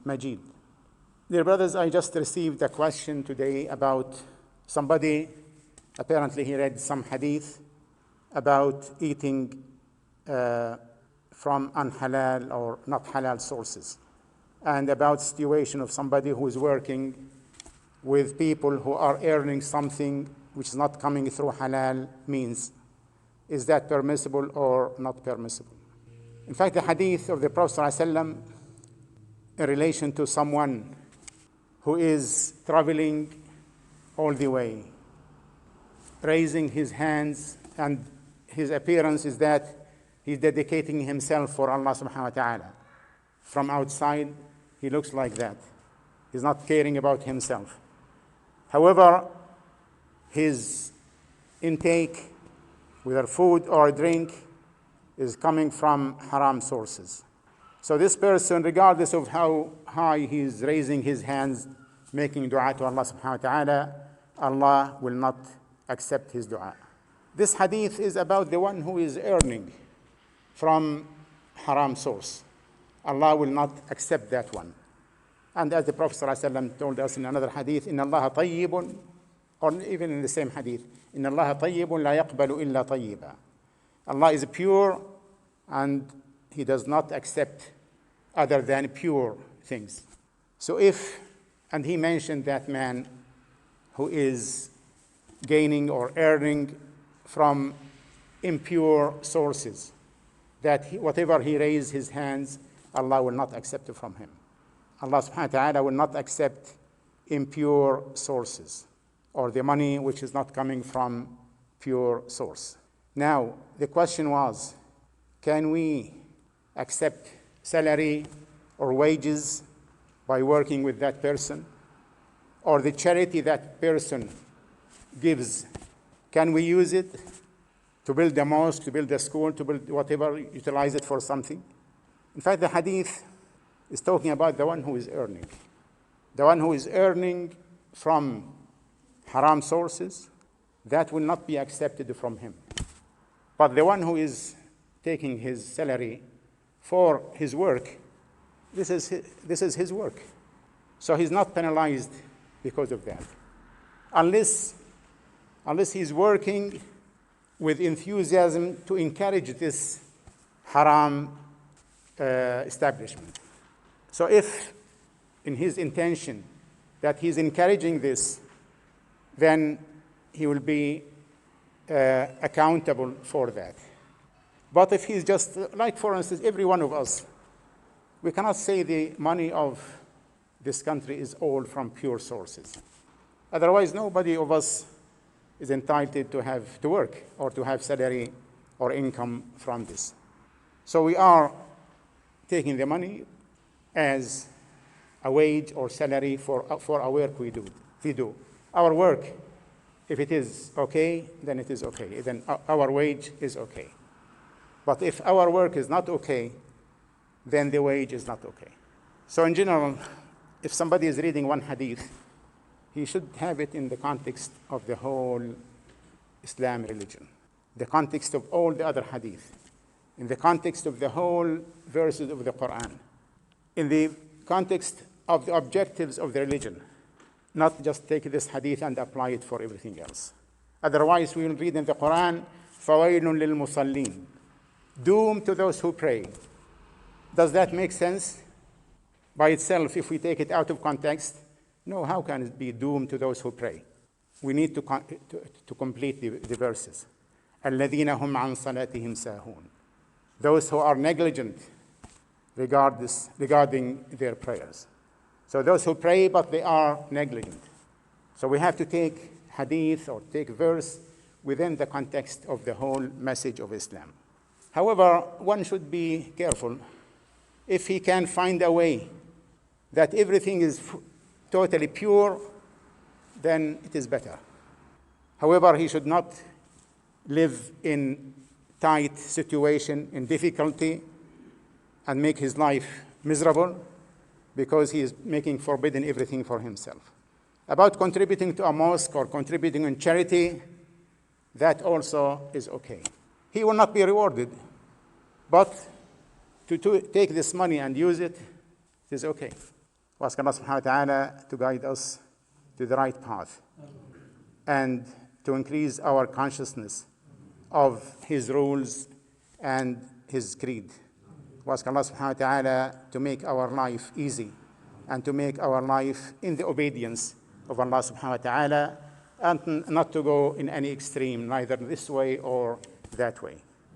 Majid. Dear brothers, I just received a question today about somebody, apparently he read some hadith about eating from unhalal or not halal sources, and about situation of somebody who is working with people who are earning something which is not coming through halal means. Is that permissible or not permissible? In fact, the hadith of the Prophet ﷺ in relation to someone who is traveling all the way, raising his hands, and his appearance is that he's dedicating himself for Allah subhanahu wa ta'ala. From outside, he looks like that. He's not caring about himself. However, his intake, whether food or drink, is coming from haram sources. So this person, regardless of how high he's raising his hands, making dua to Allah subhanahu wa ta'ala, Allah will not accept his dua. This hadith is about the one who is earning from haram source. Allah will not accept that one. And as the Prophet ﷺ told us in another hadith, إِنَّ اللَّهَ طَيِّبٌ, or even in the same hadith, إِنَّ اللَّهَ طَيِّبٌ لَا يَقْبَلُ إِلَّا طَيِّبًا. Allah is pure and He does not accept other than pure things. So and he mentioned that man who is gaining or earning from impure sources, that whatever he raises his hands, Allah will not accept it from him. Allah subhanahu wa ta'ala will not accept impure sources, or the money which is not coming from pure source. Now, the question was, can we accept salary or wages by working with that person? Or the charity that person gives, can we use it to build a mosque, to build a school, to build whatever, utilize it for something? In fact, the hadith is talking about the one who is earning. The one who is earning from haram sources, that will not be accepted from him. But the one who is taking his salary for his work, this is his work. So he's not penalized because of that. Unless he's working with enthusiasm to encourage this haram establishment. So if in his intention that he's encouraging this, then he will be accountable for that. But if he's just, like for instance, every one of us, we cannot say the money of this country is all from pure sources. Otherwise, nobody of us is entitled to have to work or to have salary or income from this. So we are taking the money as a wage or salary for our work we do. Our work, if it is okay, then it is okay. Then our wage is okay. But if our work is not okay, then the wage is not okay. So in general, if somebody is reading one hadith, he should have it in the context of the whole Islam religion, the context of all the other hadith, in the context of the whole verses of the Quran, in the context of the objectives of the religion, not just take this hadith and apply it for everything else. Otherwise, we will read in the Quran, فَوَيْلٌ لِلْمُصَلِّينَ, doom to those who pray. Does that make sense by itself if we take it out of context? No, how can it be doomed to those who pray? We need to complete the verses. الَّذِينَ هُمْ عَنْ صَلَاتِهِمْ سَاهُونَ, those who are negligent regarding their prayers. So those who pray, but they are negligent. So we have to take hadith or take verse within the context of the whole message of Islam. However, one should be careful. If he can find a way that everything is totally pure, then it is better. However, he should not live in tight situation, in difficulty, and make his life miserable because he is making forbidden everything for himself. About contributing to a mosque or contributing in charity, that also is okay. He will not be rewarded, but to take this money and use it is okay. We ask Allah subhanahu wa ta'ala to guide us to the right path and to increase our consciousness of His rules and His creed. We ask Allah subhanahu wa ta'ala to make our life easy and to make our life in the obedience of Allah subhanahu wa ta'ala and not to go in any extreme, neither this way or that way.